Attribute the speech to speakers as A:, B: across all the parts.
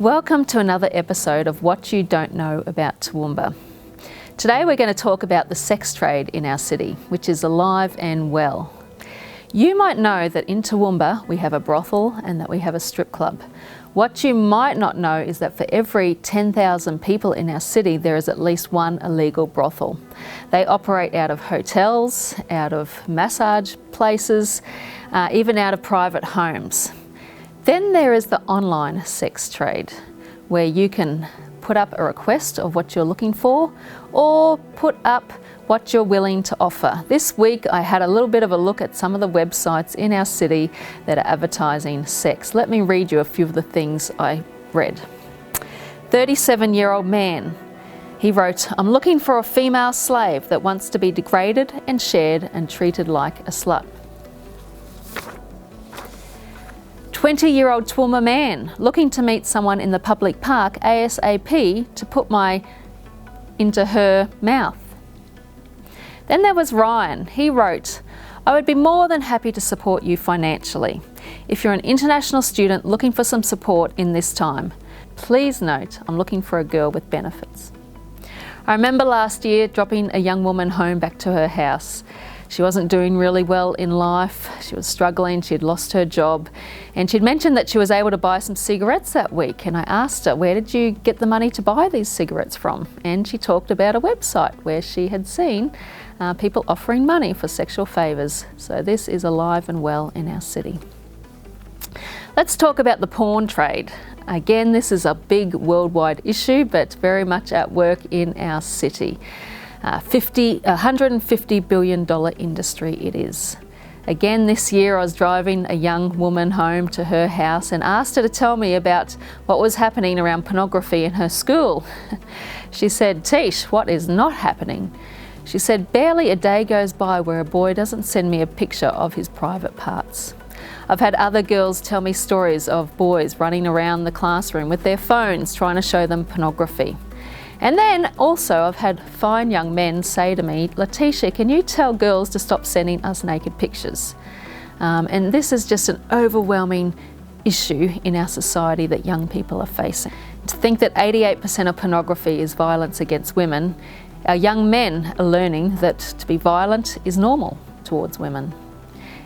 A: Welcome to another episode of What You Don't Know About Toowoomba. Today we're going to talk about the sex trade in our city, which is alive and well. You might know that in Toowoomba we have a brothel and that we have a strip club. What you might not know is that for every 10,000 people in our city there is at least one illegal brothel. They operate out of hotels, out of massage places, even out of private homes. Then there is the online sex trade, where you can put up a request of what you're looking for or put up what you're willing to offer. This week I had a little bit of a look at some of the websites in our city that are advertising sex. Let me read you a few of the things I read. 37-year-old man. He wrote, "I'm looking for a female slave that wants to be degraded and shared and treated like a slut." 20-year-old Toowoomba man looking to meet someone in the public park ASAP to put into her mouth. Then there was Ryan. He wrote, "I would be more than happy to support you financially. If you're an international student looking for some support in this time, please note I'm looking for a girl with benefits." I remember last year dropping a young woman home back to her house. She wasn't doing really well in life. She was struggling, she'd lost her job, and she'd mentioned that she was able to buy some cigarettes that week. And I asked her, "Where did you get the money to buy these cigarettes from?" And she talked about a website where she had seen people offering money for sexual favours. So this is alive and well in our city. Let's talk about the porn trade. Again, this is a big worldwide issue, but very much at work in our city. $150 billion industry it is. Again, this year I was driving a young woman home to her house and asked her to tell me about what was happening around pornography in her school. She said, "Tish, what is not happening?" She said, "Barely a day goes by where a boy doesn't send me a picture of his private parts." I've had other girls tell me stories of boys running around the classroom with their phones trying to show them pornography. And then also I've had fine young men say to me, "Letitia, can you tell girls to stop sending us naked pictures?" And this is just an overwhelming issue in our society that young people are facing. To think that 88% of pornography is violence against women, our young men are learning that to be violent is normal towards women.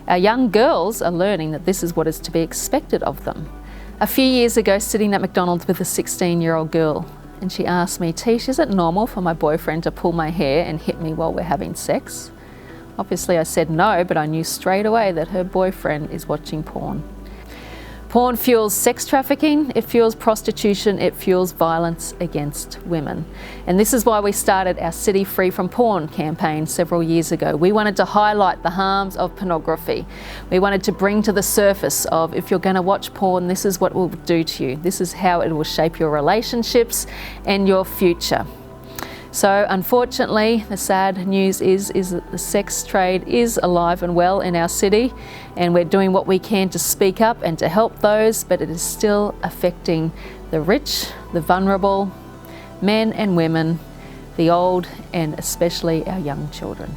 A: Our young girls are learning that this is what is to be expected of them. A few years ago, sitting at McDonald's with a 16-year-old girl, and she asked me, "Tish, is it normal for my boyfriend to pull my hair and hit me while we're having sex?" Obviously I said no, but I knew straight away that her boyfriend is watching porn. Porn fuels sex trafficking, it fuels prostitution, it fuels violence against women. And this is why we started our City Free from Porn campaign several years ago. We wanted to highlight the harms of pornography. We wanted to bring to the surface of, if you're going to watch porn, this is what it will do to you. This is how it will shape your relationships and your future. So unfortunately, the sad news is that the sex trade is alive and well in our city, and we're doing what we can to speak up and to help those, but it is still affecting the rich, the vulnerable, men and women, the old, and especially our young children.